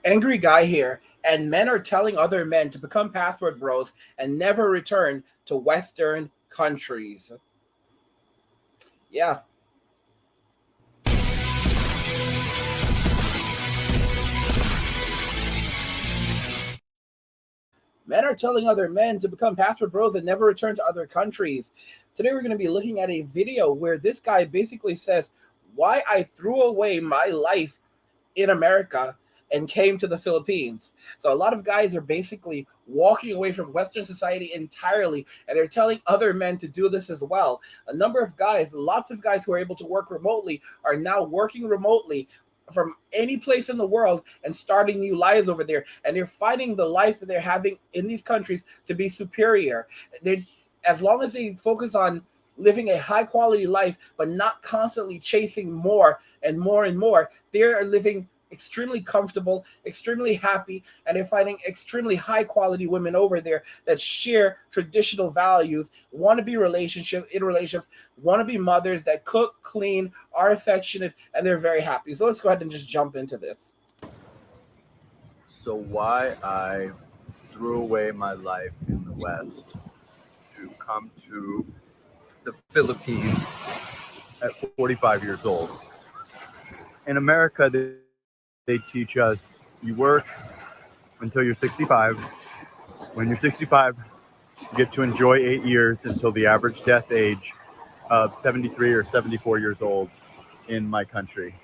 Angry guy here, and men are telling other men to become password bros and never return to Western countries. Yeah. Men are telling other men to become password bros and never return to other countries. Today we're going to be looking at a video where this guy basically says why I threw away my life in America and came to the Philippines. So a lot of guys are basically walking away from Western society entirely, and they're telling other men to do this as well. A number of guys, lots of guys who are able to work remotely are now working remotely from any place in the world and starting new lives over there, and they're finding the life that they're having in these countries to be superior. They, as long as they focus on living a high quality life but not constantly chasing more and more and more, they are living extremely comfortable, extremely happy, and they're finding extremely high quality women over there that share traditional values, want to be in relationships, want to be mothers that cook, clean, are affectionate, and they're very happy. So let's go ahead and just jump into this. So why I threw away my life in the West to come to the Philippines at 45 years old. In America, they teach us you work until you're 65. When you're 65, you get to enjoy 8 years until the average death age of 73 or 74 years old in my country.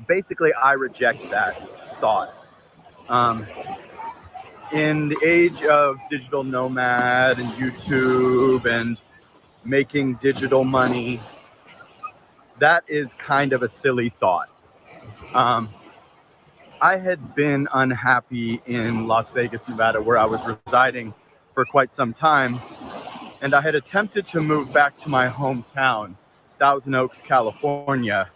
Basically, I reject that thought. In the age of digital nomad and YouTube and making digital money, that is kind of a silly thought. I had been unhappy in Las Vegas, Nevada, where I was residing for quite some time, and I had attempted to move back to my hometown, Thousand Oaks, California,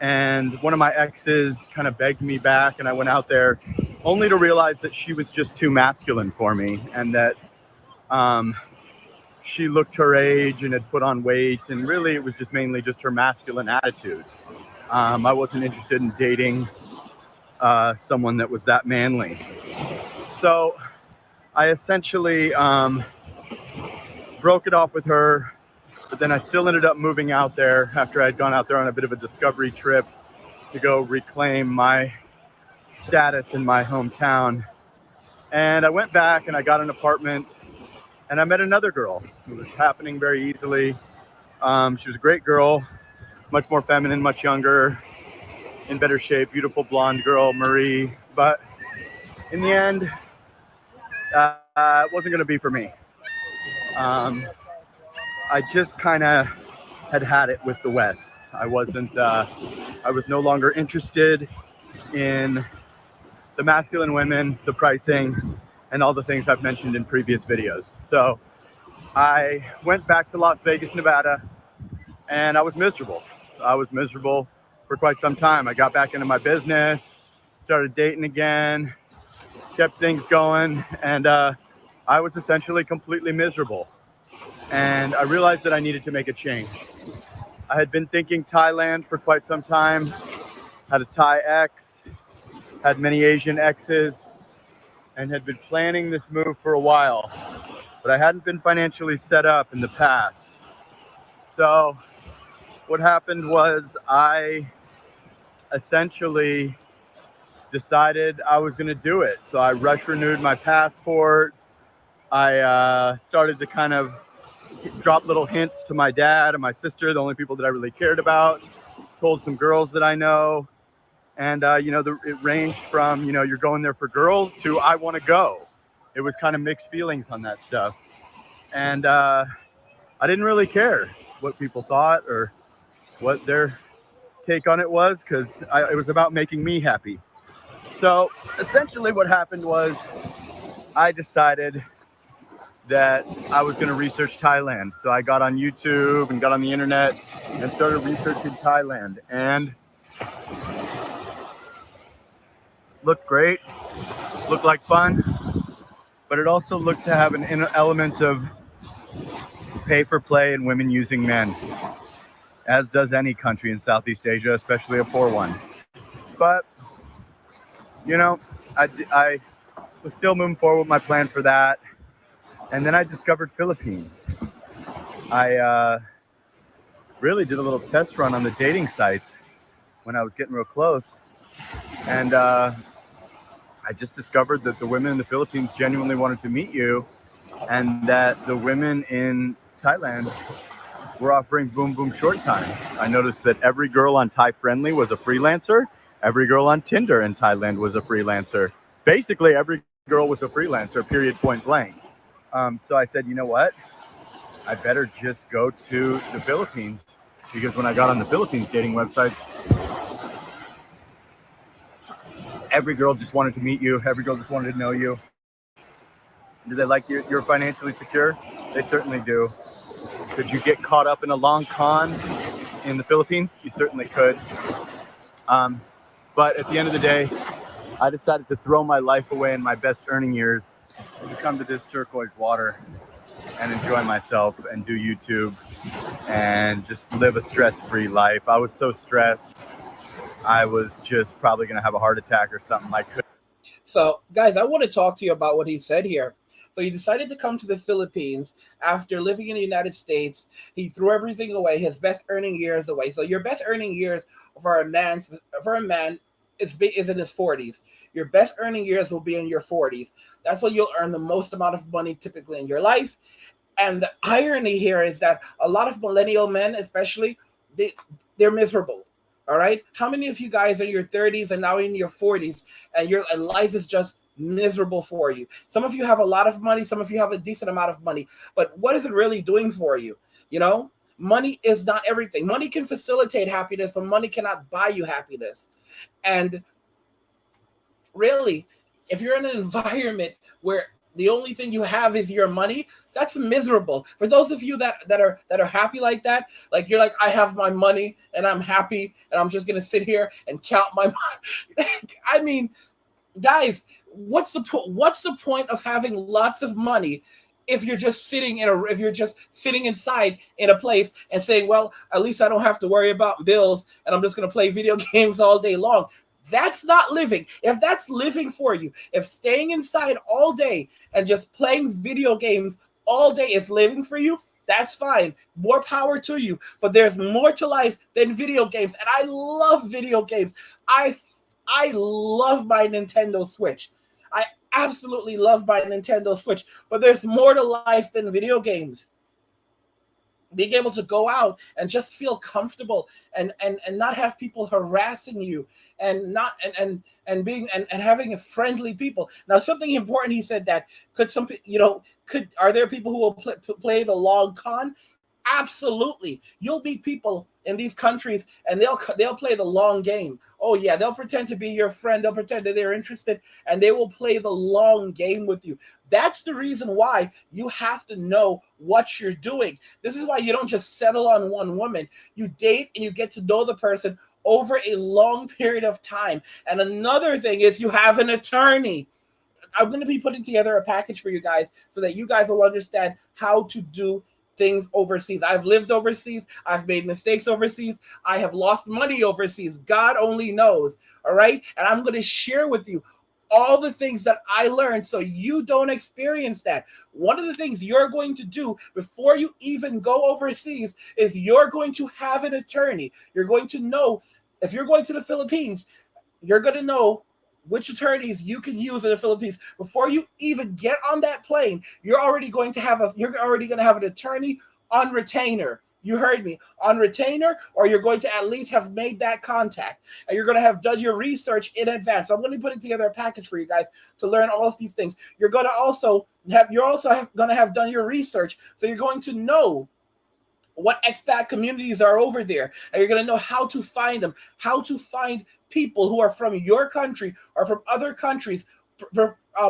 and one of my exes kind of begged me back, and I went out there only to realize that she was just too masculine for me, and that she looked her age and had put on weight, and really it was just mainly just her masculine attitude. I wasn't interested in dating someone that was that manly. So I essentially broke it off with her, but then I still ended up moving out there after I'd gone out there on a bit of a discovery trip to go reclaim my status in my hometown. And I went back and I got an apartment, and I met another girl. It was happening very easily. She was a great girl, much more feminine, much younger, in better shape, beautiful blonde girl, Marie. But in the end, it wasn't going to be for me. I just kind of had it with the West. I was no longer interested in the masculine women, the pricing, and all the things I've mentioned in previous videos. So I went back to Las Vegas, Nevada, and I was miserable. I was miserable for quite some time. I got back into my business, started dating again, kept things going, and I was essentially completely miserable. And I realized that I needed to make a change. I had been thinking Thailand for quite some time, had a Thai ex, had many Asian exes, and had been planning this move for a while, but I hadn't been financially set up in the past. So what happened was I essentially decided I was going to do it. So I rush renewed my passport. I started to kind of drop little hints to my dad and my sister, the only people that I really cared about. Told some girls that I know. And, it ranged from, you're going there for girls to I want to go. It was kind of mixed feelings on that stuff. And I didn't really care what people thought or what their take on it was, because it was about making me happy. So essentially what happened was I decided that I was going to research Thailand. So I got on YouTube and got on the internet and started researching Thailand. And looked great, looked like fun, but it also looked to have an element of pay for play and women using men, as does any country in Southeast Asia, especially a poor one. But, you know, I was still moving forward with my plan for that. And then I discovered Philippines. I really did a little test run on the dating sites when I was getting real close. And I just discovered that the women in the Philippines genuinely wanted to meet you, and that the women in Thailand were offering boom boom short time. I noticed that every girl on Thai Friendly was a freelancer. Every girl on Tinder in Thailand was a freelancer. Basically, every girl was a freelancer, period, point blank. So I said, you know what? I better just go to the Philippines, because when I got on the Philippines dating websites, every girl just wanted to meet you. Every girl just wanted to know you. Do they like you? You're financially secure? They certainly do. Could you get caught up in a long con in the Philippines? You certainly could. But at the end of the day, I decided to throw my life away in my best earning years to come to this turquoise water and enjoy myself and do YouTube and just live a stress-free life. I was so stressed. I was just probably going to have a heart attack or something. I could. So, guys, I want to talk to you about what he said here. So he decided to come to the Philippines after living in the United States. He threw everything away, his best earning years away. So your best earning years for a man is in his 40s. Your best earning years will be in your 40s. That's when you'll earn the most amount of money typically in your life. And the irony here is that a lot of millennial men, especially, they're miserable. All right. How many of you guys are in your 30s and now in your 40s and life is just miserable for you? Some of you have a lot of money. Some of you have a decent amount of money. But what is it really doing for you? You know, money is not everything. Money can facilitate happiness, but money cannot buy you happiness. And really, if you're in an environment where the only thing you have is your money, that's miserable. For those of you that are happy like that, like you're like, I have my money and I'm happy and I'm just gonna sit here and count my money. I mean, guys, what's the point of having lots of money if you're just sitting inside in a place and saying, well, at least I don't have to worry about bills and I'm just gonna play video games all day long? That's not living. If that's living for you, if staying inside all day and just playing video games all day is living for you, that's fine. More power to you. But there's more to life than video games. And I love video games. I love my Nintendo Switch. I absolutely love my Nintendo Switch. But there's more to life than video games. Being able to go out and just feel comfortable and not have people harassing you and having a friendly people. Now, something important he said, that are there people who will play the long con? Absolutely. You'll meet people in these countries and they'll play the long game. Oh yeah, they'll pretend to be your friend, they'll pretend that they're interested, and they will play the long game with you. That's the reason why you have to know what you're doing. This is why you don't just settle on one woman. You date and you get to know the person over a long period of time. And another thing is you have an attorney. I'm going to be putting together a package for you guys so that you guys will understand how to do things overseas. I've lived overseas. I've made mistakes overseas. I have lost money overseas. God only knows. All right. And I'm going to share with you all the things that I learned so you don't experience that. One of the things you're going to do before you even go overseas is you're going to have an attorney. You're going to know, if you're going to the Philippines, you're going to know which attorneys you can use in the Philippines. Before you even get on that plane, you're already going to have an attorney on retainer. You heard me, on retainer, or you're going to at least have made that contact, and you're going to have done your research in advance. So I'm going to be putting together a package for you guys to learn all of these things. You're going to have done your research, so you're going to know what expat communities are over there, and you're going to know how to find them, how to find people who are from your country or from other countries,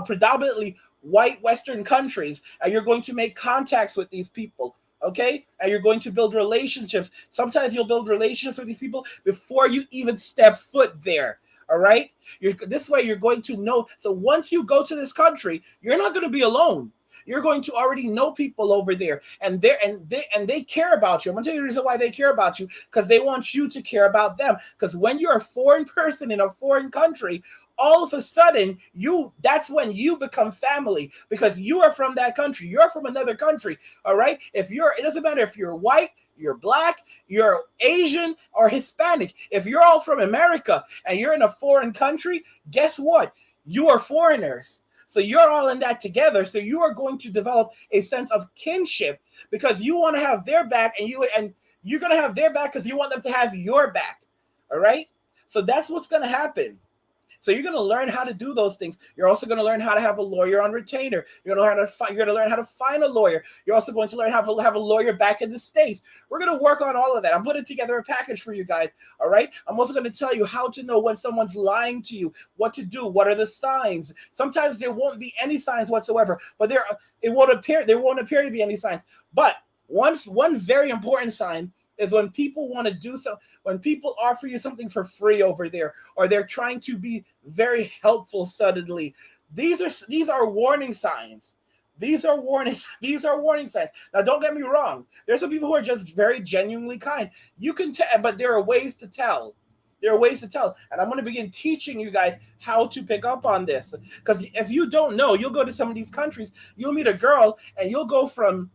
predominantly white Western countries, and you're going to make contacts with these people. Okay, and you're going to build relationships. Sometimes you'll build relationships with these people before you even step foot there. All right, this way you're going to know. So once you go to this country, you're not going to be alone. You're going to already know people over there, and they care about you. I'm gonna tell you the reason why they care about you, because they want you to care about them. Because when you're a foreign person in a foreign country, all of a sudden that's when you become family, because you are from that country. You're from another country. All right. It doesn't matter if you're white, you're black, you're Asian, or Hispanic. If you're all from America and you're in a foreign country, guess what? You are foreigners. So you're all in that together. So you are going to develop a sense of kinship, because you want to have their back, and you're going to have their back because you want them to have your back. All right. So that's what's going to happen. So you're going to learn how to do those things. You're also going to learn how to have a lawyer on retainer. You're going to learn how to find a lawyer. You're also going to learn how to have a lawyer back in the States. We're going to work on all of that. I'm putting together a package for you guys. All right. I'm also going to tell you how to know when someone's lying to you, what to do, what are the signs. Sometimes there won't be any signs whatsoever, but there won't appear to be any signs. But one very important sign is when people want to do so, when people offer you something for free over there, or they're trying to be very helpful suddenly. These are warning signs. These are warning signs. Now, don't get me wrong. There's some people who are just very genuinely kind. You can tell, but there are ways to tell. And I'm going to begin teaching you guys how to pick up on this. Because if you don't know, you'll go to some of these countries, you'll meet a girl, and you'll go from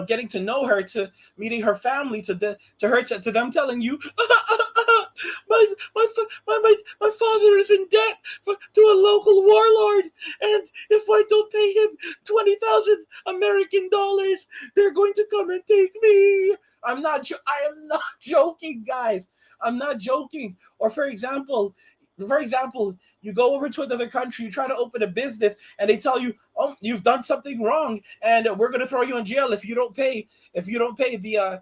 getting to know her, to meeting her family, to them telling you, my father is in debt to a local warlord, and if I don't pay him 20,000 American dollars, they're going to come and take me. I am not joking, guys. I'm not joking. Or for example, you go over to another country, you try to open a business, and they tell you, "Oh, you've done something wrong, and we're going to throw you in jail if you don't pay the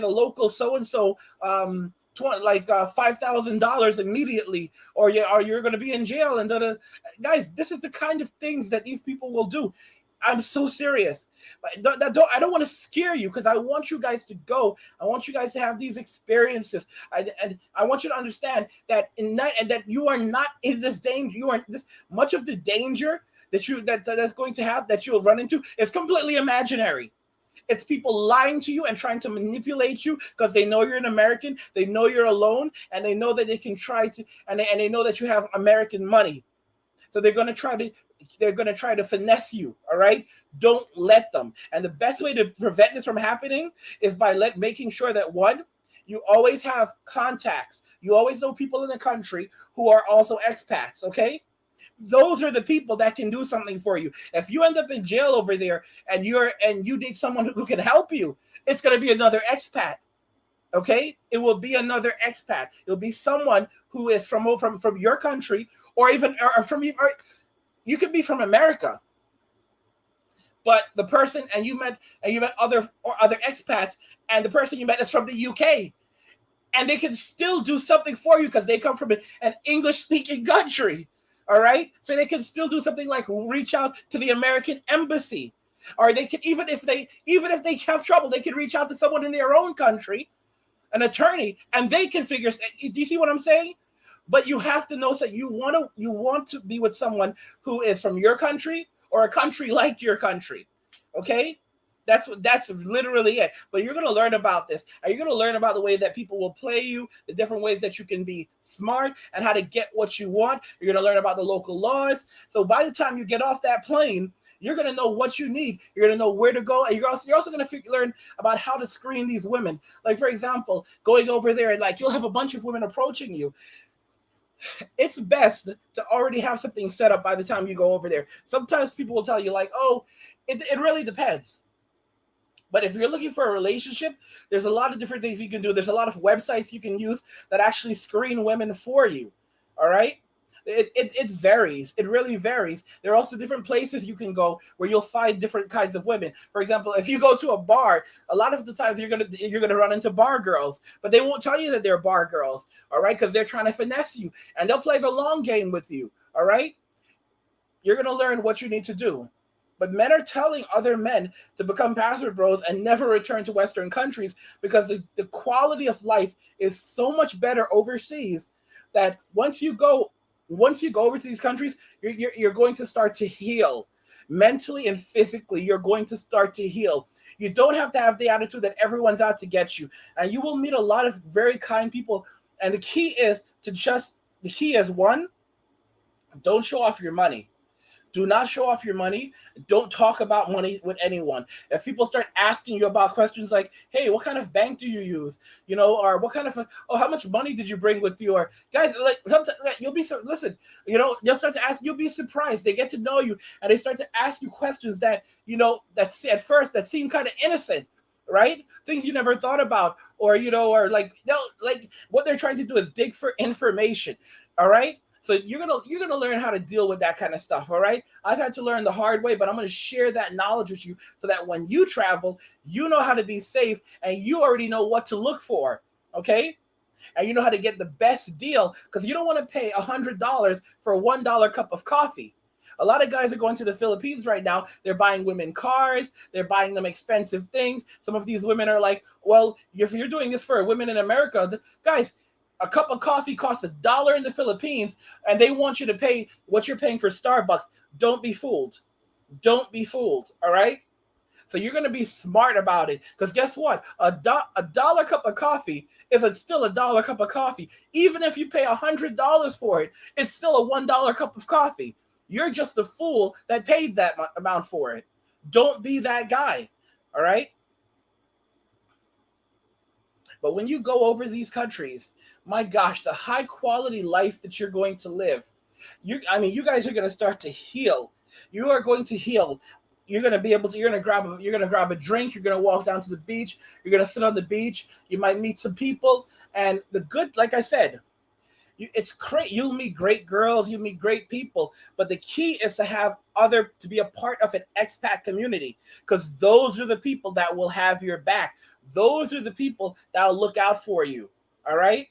local so and so $5,000 immediately, or you're going to be in jail." And guys, this is the kind of things that these people will do. I'm so serious. I don't want to scare you, because I want you guys to go. I want you guys to have these experiences. And I want you to understand that that you are not in this danger. You are this much of the danger that's going to have, that you'll run into, is completely imaginary. It's people lying to you and trying to manipulate you because they know you're an American, they know you're alone, and they know that they can try to, and they know that you have American money. So they're going to try to finesse you. All right. Don't let them. And the best way to prevent this from happening is by making sure that, one, you always have contacts. You always know people in the country who are also expats. Okay. Those are the people that can do something for you. If you end up in jail over there and you need someone who can help you, it's going to be another expat. Okay. It will be another expat. It'll be someone who is from your country, or even you could be from America, but the person you met other expats, and the person you met is from the UK, and they can still do something for you because they come from an English-speaking country. All right, so they can still do something like reach out to the American embassy, or they can, even if they have trouble, they can reach out to someone in their own country, an attorney, and they can figure. Do you see what I'm saying? But you have to know that you want to be with someone who is from your country, or a country like your country. Okay? That's literally it. But you're going to learn about this. And you're going to learn about the way that people will play you, the different ways that you can be smart, and how to get what you want. You're going to learn about the local laws. So by the time you get off that plane, you're going to know what you need. You're going to know where to go. And you're also going to learn about how to screen these women. Like, for example, going over there, and you'll have a bunch of women approaching you. It's best to already have something set up by the time you go over there. Sometimes people will tell you, oh, it really depends. But if you're looking for a relationship, there's a lot of different things you can do. There's a lot of websites you can use that actually screen women for you. All right? It varies. It really varies. There are also different places you can go where you'll find different kinds of women. For example, if you go to a bar, a lot of the times you're gonna run into bar girls, but they won't tell you that they're bar girls, all right? Because they're trying to finesse you, and they'll play the long game with you, all right? You're gonna learn what you need to do. But men are telling other men to become password bros and never return to Western countries because the quality of life is so much better overseas that once you go over to these countries, you're going to start to heal. mentally and physically, you're going to start to heal. You don't have to have the attitude that everyone's out to get you. And you will meet a lot of very kind people. And the key is one, don't show off your money. Do not show off your money. Don't talk about money with anyone. If people start asking you about questions like, hey, what kind of bank do you use? Or what kind of, how much money did you bring with you? Or guys, like sometimes you'll be, listen, they'll start to ask, you'll be surprised. They get to know you and they start to ask you questions that, that's at first that seem kind of innocent, right? Things you never thought about, or, or like, like what they're trying to do is dig for information. All right. So you're gonna learn how to deal with that kind of stuff, all right? I've had to learn the hard way, but I'm gonna share that knowledge with you so that when you travel, you know how to be safe and you already know what to look for, okay? And you know how to get the best deal, because you don't want to pay $100 for a $1 cup of coffee. A lot of guys are going to the Philippines right now. They're buying women cars. They're buying them expensive things. Some of these women are like, well, if you're doing this for women in America, guys, a cup of coffee costs $1 in the Philippines, and they want you to pay what you're paying for Starbucks. Don't be fooled. Don't be fooled, all right? So you're going to be smart about it, because guess what? A dollar cup of coffee is still $1 cup of coffee. Even if you pay $100 for it, it's still a $1 cup of coffee. You're just a fool that paid that amount for it. Don't be that guy, all right? But when you go over these countries, my gosh, the high quality life that you're going to live, you guys are going to start to heal. You are going to heal. You're going to be able to, you're going to grab a drink. You're going to walk down to the beach. You're going to sit on the beach. You might meet some people. And like I said, it's great. You'll meet great girls. You'll meet great people. But the key is to be a part of an expat community, because those are the people that will have your back. Those are the people that will look out for you. All right.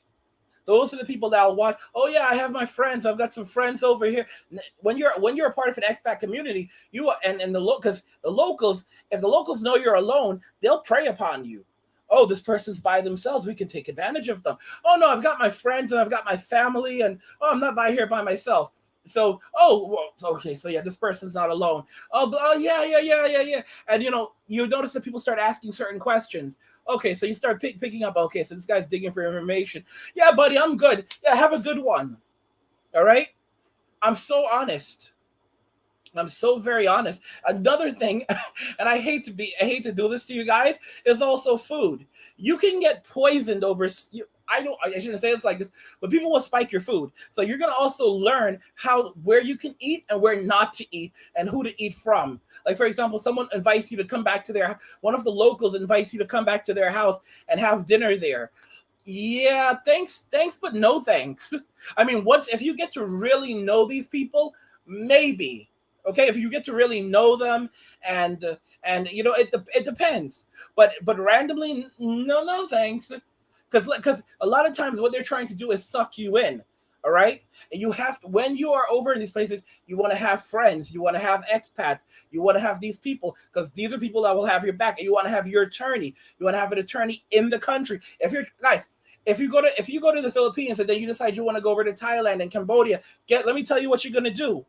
Those are the people that will watch. Oh yeah, I have my friends. I've got some friends over here. When you're a part of an expat community, if the locals know you're alone, they'll prey upon you. Oh, this person's by themselves. We can take advantage of them. Oh no, I've got my friends and I've got my family, and I'm not here by myself. So, okay, so yeah, this person's not alone. Oh, yeah. And you notice that people start asking certain questions. Okay, so you start picking up. Okay, so this guy's digging for information. Yeah, buddy, I'm good. Yeah, have a good one. All right. I'm so honest. I'm so very honest. Another thing, and I hate to do this to you guys, is also food. You can get poisoned over. I shouldn't say it's like this, but people will spike your food. So you're gonna also learn where you can eat and where not to eat, and who to eat from. Like for example, someone invites you to come back to one of the locals invites you to come back to their house and have dinner there. Yeah, thanks, but no thanks. I mean, if you get to really know these people, maybe. Okay, if you get to really know them, and it depends. But randomly, no thanks. Because a lot of times what they're trying to do is suck you in. All right. And when you are over in these places, you want to have friends, you want to have expats, you want to have these people, because these are people that will have your back. And you want to have your attorney. You want to have an attorney in the country. If you go to the Philippines and then you decide you want to go over to Thailand and Cambodia, let me tell you what you're going to do.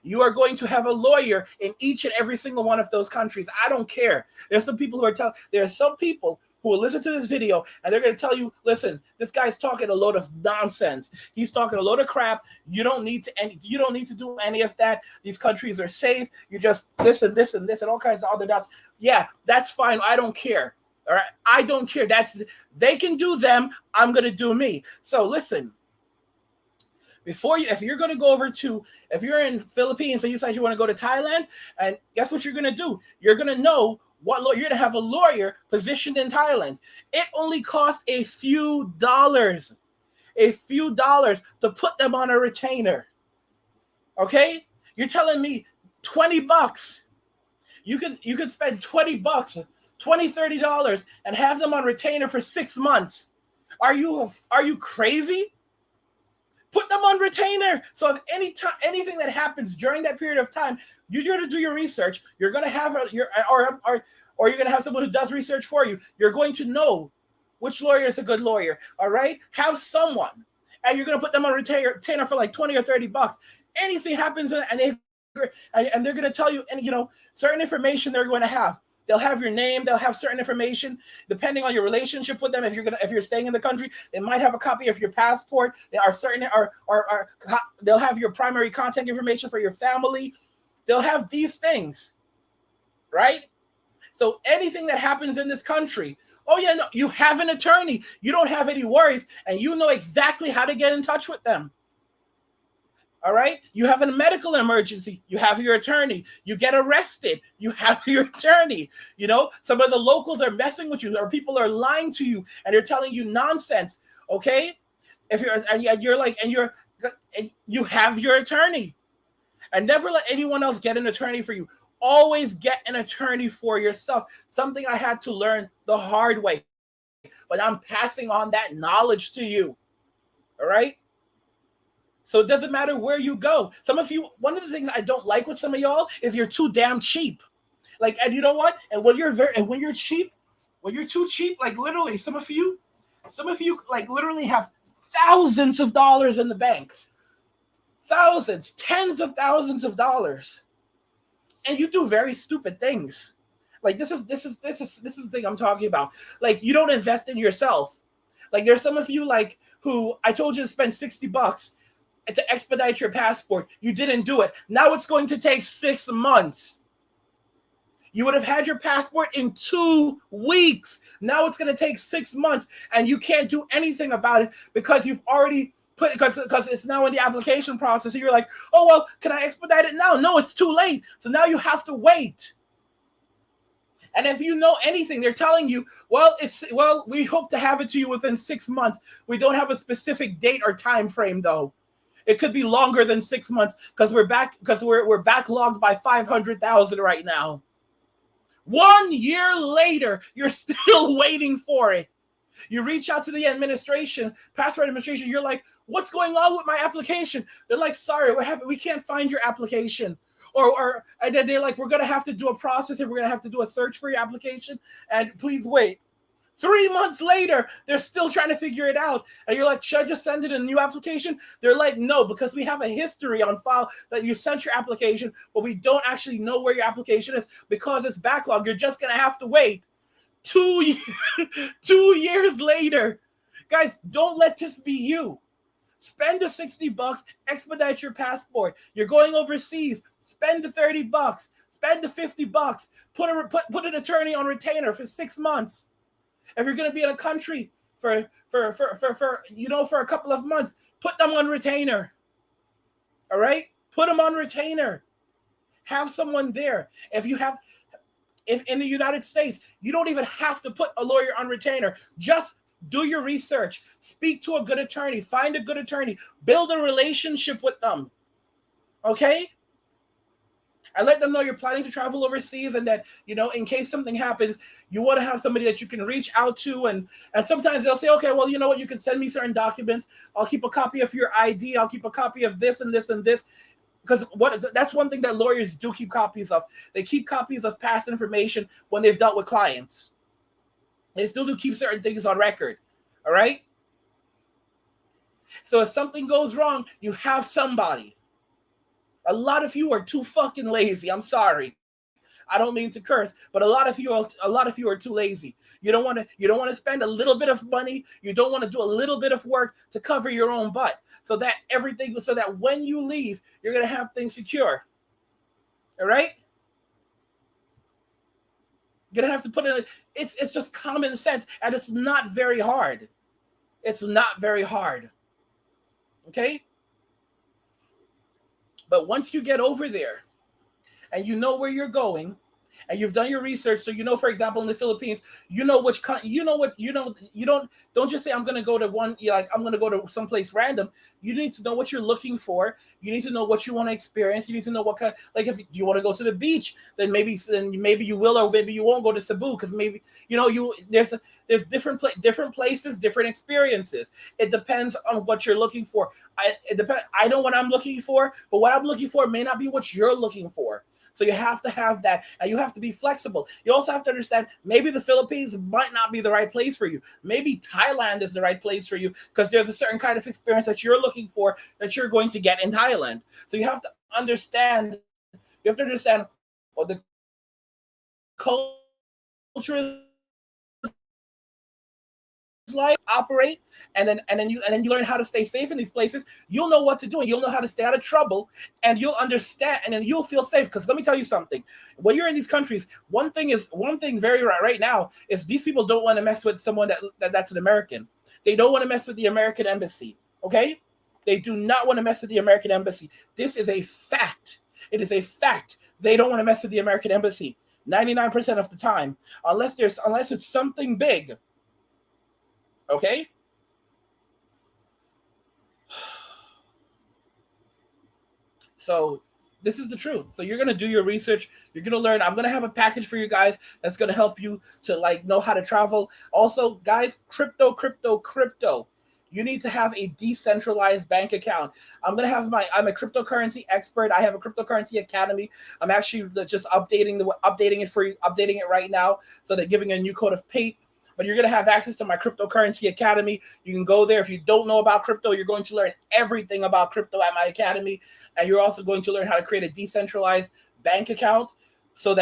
You are going to have a lawyer in each and every single one of those countries. I don't care. There are some people who will listen to this video and they're going to tell you, listen, this guy's talking a load of nonsense. He's talking a load of crap. You don't need to do any of that. These countries are safe. You just this and this and this and all kinds of other nuts. Yeah, that's fine. I don't care. All right. I don't care. They can do them. I'm going to do me. So listen. If you're going to go if you're in Philippines and you decide you want to go to Thailand, and guess what you're going to do? You're going to know you're going to have a lawyer positioned in Thailand. It only costs a few dollars to put them on a retainer. Okay? You're telling me $20. You can spend $20, $20, $30 and have them on retainer for 6 months. Are you crazy? Put them on retainer. So if anything that happens during that period of time, you're going to do your research. You're going to have or you're going to have someone who does research for you. You're going to know which lawyer is a good lawyer. All right, have someone, and you're going to put them on retainer for like $20 or $30. Anything happens and they and they're going to tell you, and certain information they're going to have. They'll have your name. They'll have certain information depending on your relationship with them. If you're staying in the country, they might have a copy of your passport. They are certain, or they'll have your primary contact information for your family. They'll have these things, right? So anything that happens in this country, oh yeah, no, you have an attorney. You don't have any worries, and you know exactly how to get in touch with them. All right. You have a medical emergency. You have your attorney. You get arrested. You have your attorney. Some of the locals are messing with you, or people are lying to you, and they're telling you nonsense. Okay. If you have your attorney, and never let anyone else get an attorney for you. Always get an attorney for yourself. Something I had to learn the hard way, but I'm passing on that knowledge to you. All right. So it doesn't matter where you go. Some of you, one of the things I don't like with some of y'all is you're too damn cheap. And you know what? And when you're cheap, when you're too cheap, like literally, some of you like literally have thousands of dollars in the bank, thousands, tens of thousands of dollars, and you do very stupid things. Like this is the thing I'm talking about. Like you don't invest in yourself. Like there's some of you like who I told you to spend $60 to expedite your passport. You didn't do it. Now it's going to take 6 months. You would have had your passport in 2 weeks. Now it's going to take 6 months, and you can't do anything about it because you've already put it, because it's now in the application process. And you're like, oh, well, can I expedite it now? No, it's too late. So now you have to wait. And if you know anything, they're telling you, well, we hope to have it to you within 6 months. We don't have a specific date or time frame, though. It could be longer than 6 months because we're backlogged by 500,000 right now. 1 year later, you're still waiting for it. You reach out to the passport administration. You're like, what's going on with my application? They're like, sorry, we can't find your application. And then they're like, we're going to have to do a process and we're going to have to do a search for your application. And please wait. 3 months later, they're still trying to figure it out. And you're like, should I just send it a new application? They're like, no, because we have a history on file that you sent your application, but we don't actually know where your application is because it's backlogged. You're just going to have to wait 2 years later. Guys, don't let this be you. Spend the $60, expedite your passport. You're going overseas. Spend the $30. Spend the $50. Put an attorney on retainer for 6 months. If you're going to be in a country for a couple of months, put them on retainer. All right? Put them on retainer. Have someone there. If in the United States, you don't even have to put a lawyer on retainer. Just do your research. Speak to a good attorney. Find a good attorney. Build a relationship with them. Okay? And let them know you're planning to travel overseas and that, in case something happens, you want to have somebody that you can reach out to. And sometimes they'll say, okay, well, you know what? You can send me certain documents. I'll keep a copy of your ID. I'll keep a copy of this and this and this. Because that's one thing that lawyers do keep copies of. They keep copies of past information when they've dealt with clients. They still do keep certain things on record. All right? So if something goes wrong, you have somebody. A lot of you are too fucking lazy. I'm sorry. I don't mean to curse, but a lot of you are too lazy. You don't want to spend a little bit of money. You don't want to do a little bit of work to cover your own butt so that when you leave, you're going to have things secure. All right? You're going to have to put in it's just common sense, and it's not very hard. It's not very hard. Okay? But once you get over there and you know where you're going and you've done your research, so for example, in the Philippines, don't just say I'm going to go to I'm going to go to someplace random. You need to know what you're looking for. You need to know what you want to experience. You need to know what kind, like if you want to go to the beach, then maybe you will, or maybe you won't go to Cebu because maybe there's different places, different experiences. It depends on what you're looking for. I know what I'm looking for, but what I'm looking for may not be what you're looking for. So you have to have that, and you have to be flexible. You also have to understand maybe the Philippines might not be the right place for you. Maybe Thailand is the right place for you because there's a certain kind of experience that you're looking for that you're going to get in Thailand. So you have to understand You have to understand what the culture is like, operate, and then you learn how to stay safe in these places. You'll know what to do, and you'll know how to stay out of trouble, and you'll understand, and then you'll feel safe. Because let me tell you something: when you're in these countries, one thing very right now is these people don't want to mess with someone that's an American. They don't want to mess with the American embassy. Okay, they do not want to mess with the American embassy. This is a fact. It is a fact. They don't want to mess with the American embassy 99% of the time, unless it's something big. Okay. So this is the truth. So you're going to do your research. You're going to learn. I'm going to have a package for you guys that's going to help you to like know how to travel. Also, guys, crypto. You need to have a decentralized bank account. I'm a cryptocurrency expert. I have a cryptocurrency academy. I'm actually just updating it for you, updating it right now. So they're giving a new code of payment. But you're going to have access to my cryptocurrency academy. You can go there. If you don't know about crypto, you're going to learn everything about crypto at my academy. And you're also going to learn how to create a decentralized bank account so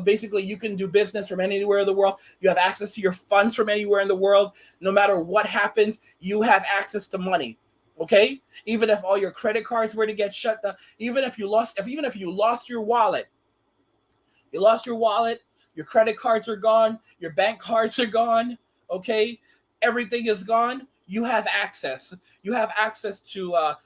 basically you can do business from anywhere in the world. You have access to your funds from anywhere in the world. No matter what happens, you have access to money. Okay? Even if all your credit cards were to get shut down, even if you lost your wallet, your credit cards are gone, your bank cards are gone, okay? Everything is gone. You have access. You have access to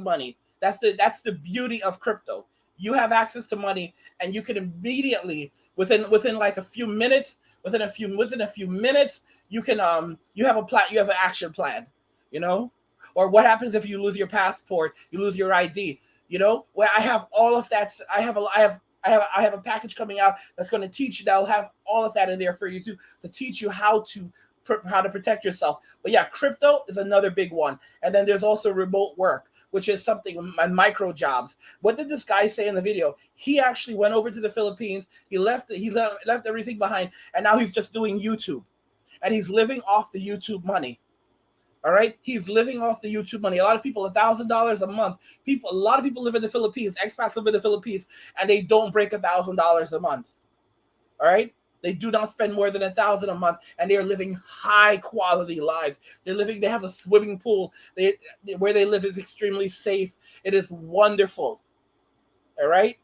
money. That's the beauty of crypto. You have access to money, and you can immediately within like a few minutes, within a few minutes, you can you have an action plan, you know? Or what happens if you lose your passport, you lose your ID, you know? Where I have all of that. I have a package coming out that's going to teach you. That'll have all of that in there for you to teach you how to protect yourself. But yeah, crypto is another big one. And then there's also remote work, which is something, micro jobs. What did this guy say in the video? He actually went over to the Philippines. He left everything behind, and now he's just doing YouTube, and he's living off the YouTube money. All right, he's living off the YouTube money. A lot of people, $1,000 a month. A lot of people live in the Philippines. Expats live in the Philippines, and they don't break $1,000 a month. All right, they do not spend more than $1,000 a month, and they are living high quality lives. They have a swimming pool. Where they live is extremely safe. It is wonderful. All right.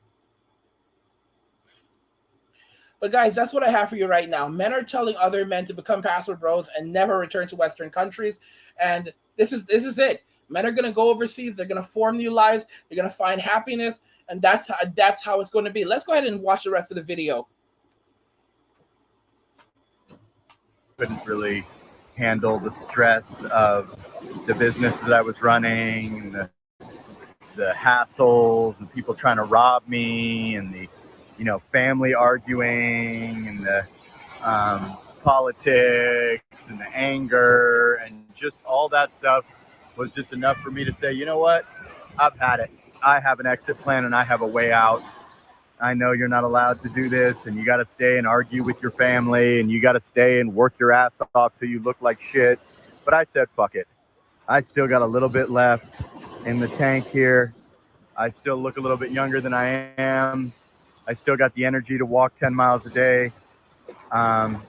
But guys, that's what I have for you right now. Men are telling other men to become password bros and never return to Western countries. And this is it. Men are going to go overseas. They're going to form new lives. They're going to find happiness. And that's how it's going to be. Let's go ahead and watch the rest of the video. Couldn't really handle the stress of the business that I was running, the hassles and people trying to rob me, and the family arguing, and the politics and the anger, and just all that stuff was just enough for me to say, you know what, I've had it. I have an exit plan and I have a way out. I know you're not allowed to do this, and you got to stay and argue with your family, and you got to stay and work your ass off till you look like shit. But I said, fuck it. I still got a little bit left in the tank here. I still look a little bit younger than I am. I still got the energy to walk 10 miles a day. And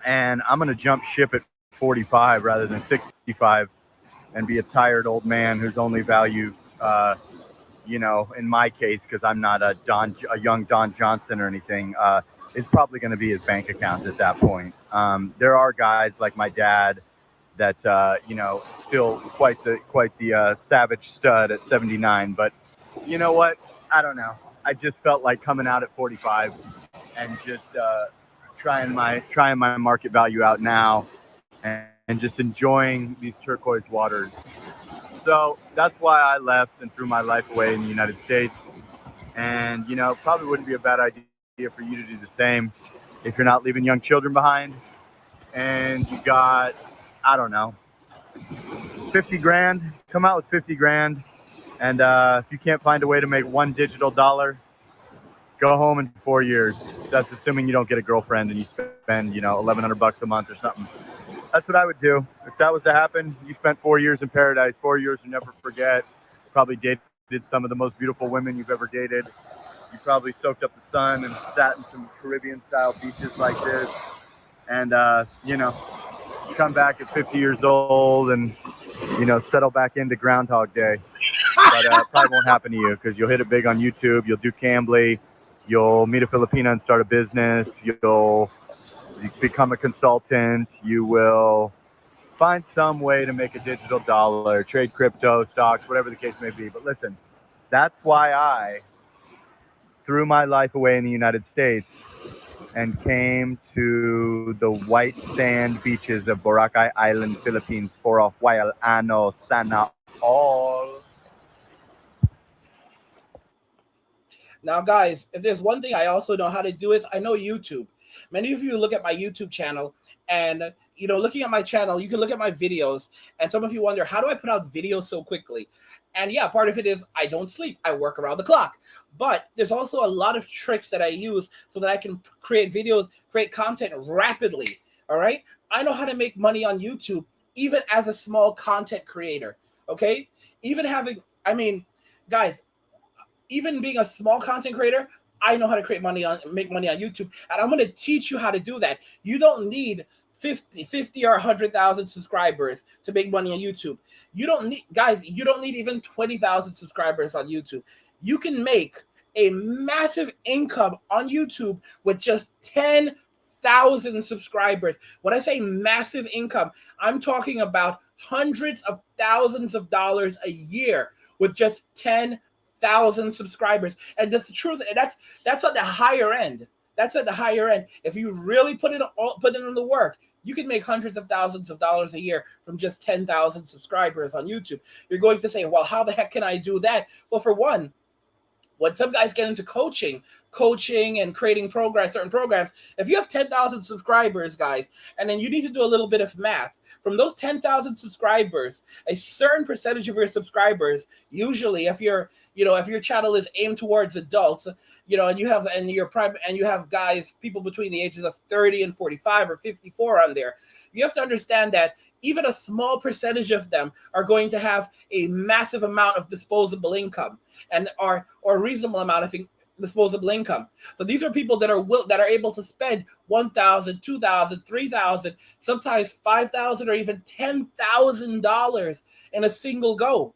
I'm going to jump ship at 45 rather than 65 and be a tired old man whose only value, in my case, because I'm not a young Don Johnson or anything, is probably going to be his bank account at that point. There are guys like my dad that, still quite the savage stud at 79. But you know what? I don't know. I just felt like coming out at 45 and just trying my market value out now and just enjoying these turquoise waters. So that's why I left and threw my life away in the United States. And, probably wouldn't be a bad idea for you to do the same if you're not leaving young children behind. And you got, I don't know, 50 grand, come out with 50 grand. And if you can't find a way to make $1 digital, go home in 4 years. That's assuming you don't get a girlfriend and you spend, $1,100 a month or something. That's what I would do. If that was to happen, you spent 4 years in paradise, 4 years you never forget, probably dating some of the most beautiful women you've ever dated. You probably soaked up the sun and sat in some Caribbean-style beaches like this. And, you know, come back at 50 years old and, you know, settle back into Groundhog Day. But probably won't happen to you because you'll hit it big on YouTube. You'll do Cambly. You'll meet a Filipina and start a business. You'll become a consultant. You will find some way to make a digital dollar, trade crypto, stocks, whatever the case may be. But listen, that's why I threw my life away in the United States and came to the white sand beaches of Boracay Island, Philippines for a while. Ano sana all. Now, guys, if there's one thing I also know how to do is I know YouTube. Many of you look at my YouTube channel and, you know, looking at my channel, you can look at my videos and some of you wonder, how do I put out videos so quickly? And yeah, part of it is I don't sleep. I work around the clock. But there's also a lot of tricks that I use so that I can create videos, create content rapidly. All right. I know how to make money on YouTube, even as a small content creator. Okay. Even having, I mean, guys, even being a small content creator, I know how to make money on YouTube. And I'm going to teach you how to do that. You don't need 50 or 100,000 subscribers to make money on YouTube. You don't need, guys, you don't need even 20,000 subscribers on YouTube. You can make a massive income on YouTube with just 10,000 subscribers. When I say massive income, I'm talking about hundreds of thousands of dollars a year with just 10,000 subscribers. And that's the truth. That's at the higher end. That's at the higher end. If you really put in the work, you can make hundreds of thousands of dollars a year from just 10,000 subscribers on YouTube. You're going to say, well, how the heck can I do that? Well, for one, when some guys get into coaching and creating certain programs, if you have 10,000 subscribers, guys, and then you need to do a little bit of math, from those 10,000 subscribers, a certain percentage of your subscribers, usually if your channel is aimed towards adults, you know, and you have guys, people between the ages of 30 and 45 or 54 on there, you have to understand that even a small percentage of them are going to have a massive amount of disposable income or a reasonable amount of disposable income. So these are people that are able to spend $1,000, $2,000, $3,000, sometimes $5,000 or even $10,000 in a single go.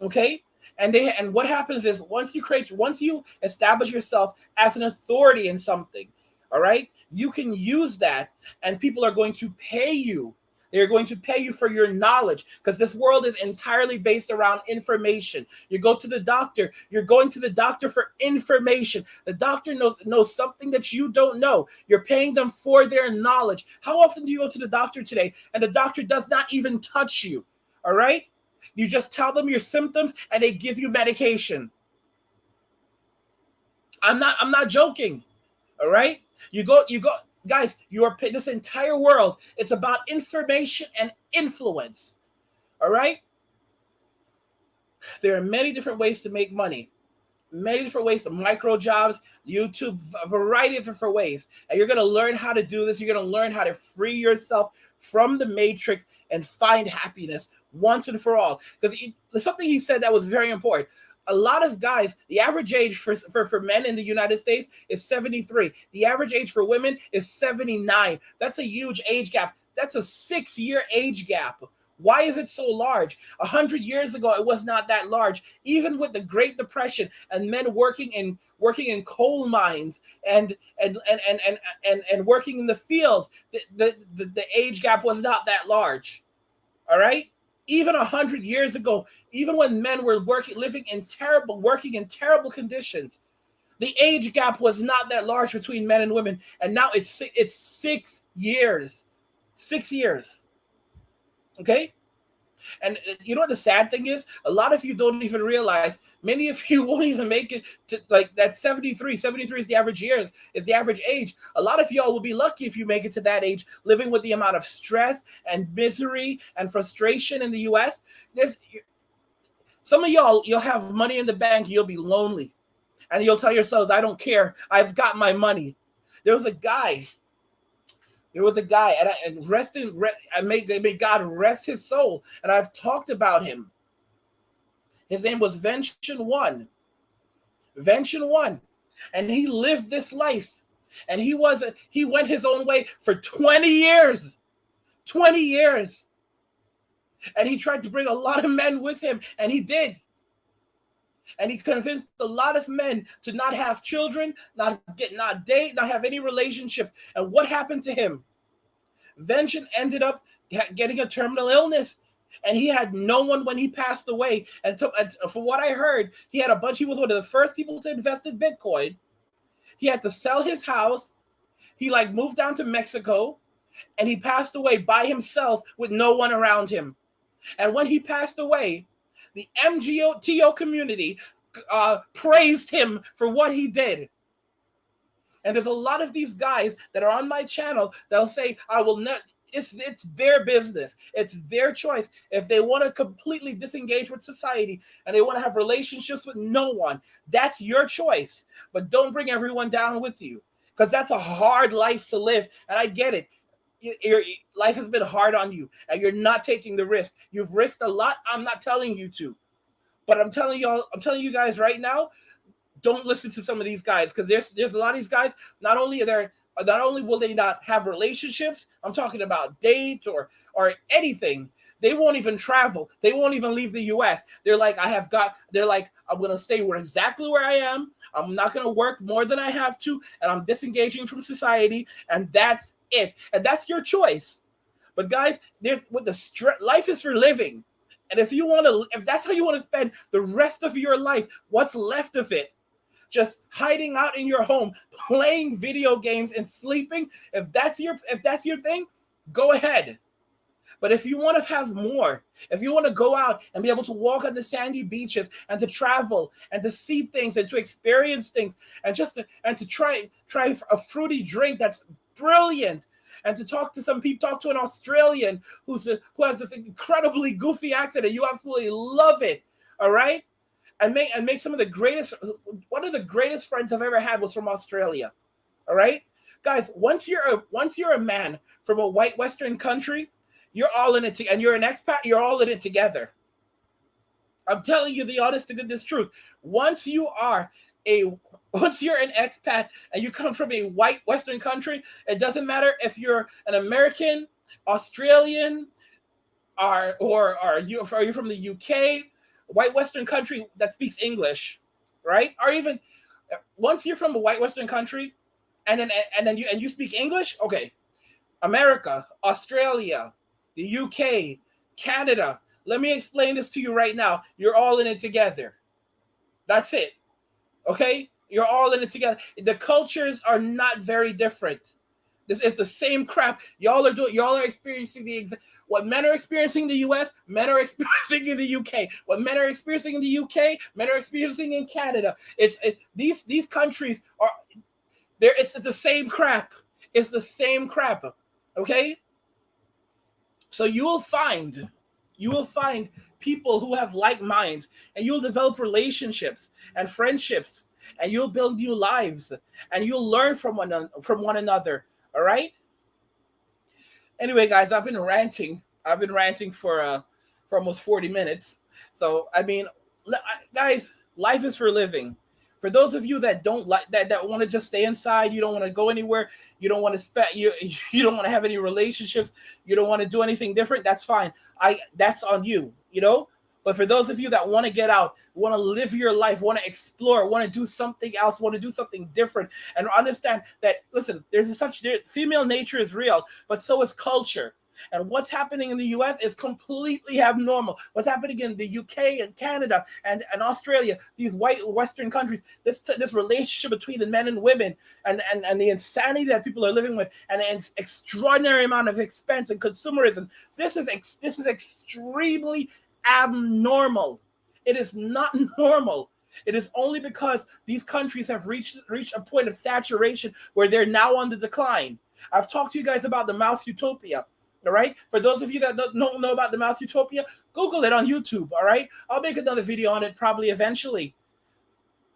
Okay? And what happens is once you establish yourself as an authority in something, all right, you can use that and people are going to pay you. They're going to pay you for your knowledge because this world is entirely based around information. You go to the doctor, you're going to the doctor for information. The doctor knows something that you don't know. You're paying them for their knowledge. How often do you go to the doctor today and the doctor does not even touch you? All right? You just tell them your symptoms and they give you medication. I'm not joking. All right? You go. Guys, this entire world, it's about information and influence. All right? There are many different ways to make money. Many different ways, micro jobs, YouTube, a variety of different ways. And you're going to learn how to do this. You're going to learn how to free yourself from the matrix and find happiness once and for all. Because something he said that was very important. A lot of guys, the average age for men in the United States is 73. The average age for women is 79. That's a huge age gap. That's a 6-year age gap. Why is it so large? 100 years ago, it was not that large. Even with the Great Depression and men working in coal mines and working in the fields, the age gap was not that large. All right? Even 100 years ago, even when men were working in terrible conditions, the age gap was not that large between men and women. And now it's 6 years. 6 years. Okay? And you know what the sad thing is? A lot of you don't even realize, many of you won't even make it to like that 73. 73 is the average age. A lot of y'all will be lucky if you make it to that age, living with the amount of stress and misery and frustration in the US. Some of y'all, you'll have money in the bank, you'll be lonely. And you'll tell yourselves, I don't care. I've got my money. There was a guy, and may God rest his soul. And I've talked about him. His name was Vention One. Vention One. And he lived this life. And he went his own way for 20 years. 20 years. And he tried to bring a lot of men with him, and he did. And he convinced a lot of men to not have children, not date, not have any relationships. And what happened to him? Vention ended up getting a terminal illness, and he had no one when he passed away. And for what I heard, he was one of the first people to invest in Bitcoin. He had to sell his house. He moved down to Mexico, and he passed away by himself with no one around him. And when he passed away, the MGTO community praised him for what he did. And there's a lot of these guys that are on my channel that'll say, I will not. It's their business. It's their choice. If they want to completely disengage with society and they want to have relationships with no one, that's your choice. But don't bring everyone down with you, because that's a hard life to live. And I get it. Your life has been hard on you, and you're not taking the risk. You've risked a lot. I'm not telling you to, but I'm telling you guys right now, don't listen to some of these guys, because there's a lot of these guys. Not only will they not have relationships, I'm talking about dates or anything. They won't even travel. They won't even leave the U.S. They're like, I'm going to stay exactly where I am. I'm not going to work more than I have to, and I'm disengaging from society, and that's it. And that's your choice. But guys, life is for living. And if that's how you want to spend the rest of your life, what's left of it, just hiding out in your home, playing video games and sleeping, if that's your thing, go ahead. But if you want to have more, if you want to go out and be able to walk on the sandy beaches and to travel and to see things and to experience things and to try a fruity drink that's brilliant, and to talk to an Australian who has this incredibly goofy accent and you absolutely love it, all right? And make one of the greatest friends I've ever had was from Australia, all right? Guys, once you're a man from a white Western country, you're all in it, and you're an expat, you're all in it together. I'm telling you the honest to goodness truth. Once you're an expat and you come from a white Western country, it doesn't matter if you're an American, Australian, or you're from the UK, white Western country that speaks English, right? Or even once you're from a white Western country, and then you speak English, okay. America, Australia, the UK, Canada. Let me explain this to you right now. You're all in it together. That's it. Okay? You're all in it together. The cultures are not very different. This is the same crap. Y'all are experiencing what men are experiencing in the US, men are experiencing in the UK. What men are experiencing in the UK, men are experiencing in Canada. These countries are there. It's the same crap. It's the same crap. Okay? So you will find people who have like minds, and you'll develop relationships and friendships, and you'll build new lives, and you'll learn from one another. All right. Anyway, guys, I've been ranting for almost 40 minutes. So I mean, guys, life is for living. For those of you that don't like that want to just stay inside, you don't want to go anywhere, you don't want to you don't want to have any relationships, you don't want to do anything different, that's fine. That's on you, you know? But for those of you that want to get out, want to live your life, want to explore, want to do something else, want to do something different, and understand that, listen, female nature is real, but so is culture. And what's happening in the US is completely abnormal. What's happening in the UK and Canada and Australia, these white Western countries, this relationship between the men and women, and the insanity that people are living with, and an extraordinary amount of expense and consumerism. This is extremely abnormal. It is not normal. It is only because these countries have reached a point of saturation where they're now on the decline. I've talked to you guys about the mouse utopia. All right. For those of you that don't know about the mouse utopia, Google it on YouTube. All right. I'll make another video on it probably eventually.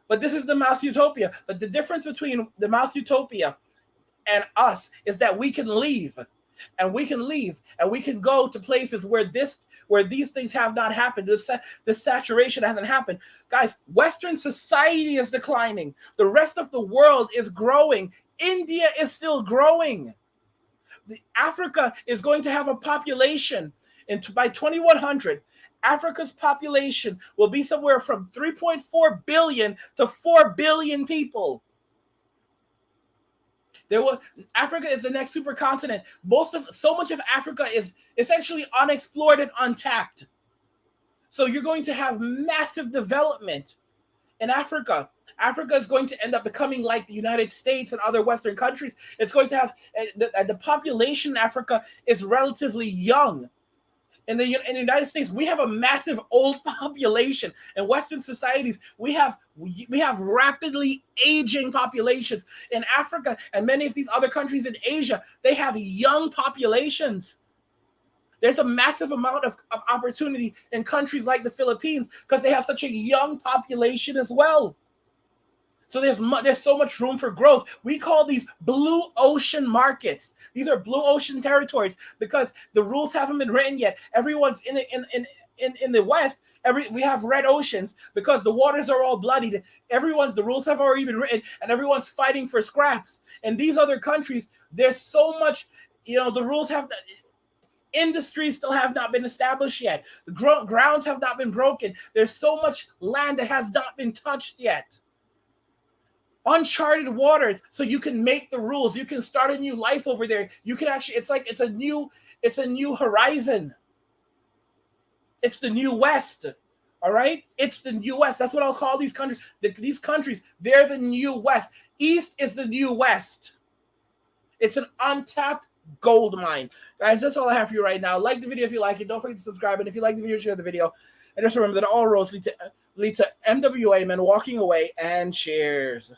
But this is the mouse utopia. But the difference between the mouse utopia and us is that we can leave. and we can leave and we can go to places where these things have not happened. This saturation hasn't happened. Guys, Western society is declining. The rest of the world is growing. India is still growing. Africa is going to have a population, and by 2100, Africa's population will be somewhere from 3.4 billion to 4 billion people. Africa is the next supercontinent. So much of Africa is essentially unexplored and untapped. So you're going to have massive development in Africa. Africa is going to end up becoming like the United States and other Western countries. It's going to have the population in Africa is relatively young. In the United States, we have a massive old population. In Western societies, we have rapidly aging populations. In Africa and many of these other countries in Asia, they have young populations. There's a massive amount of opportunity in countries like the Philippines because they have such a young population as well. So there's so much room for growth. We call these blue ocean markets. These are blue ocean territories because the rules haven't been written yet. Everyone's in the West. We have red oceans because the waters are all bloodied. The rules have already been written, and everyone's fighting for scraps. In these other countries, there's so much. The rules industries still have not been established yet. The grounds have not been broken. There's so much land that has not been touched yet. Uncharted waters, so you can make the rules. You can start a new life over there. You can actually, it's a new horizon. It's the new West. All right? It's the new West. That's what I'll call these countries. These countries, they're the new West. East is the new West. It's an untapped gold mine. Guys, that's all I have for you right now. Like the video if you like it. Don't forget to subscribe. And if you like the video, share the video. And just remember that all roads lead to MWA men walking away, and cheers.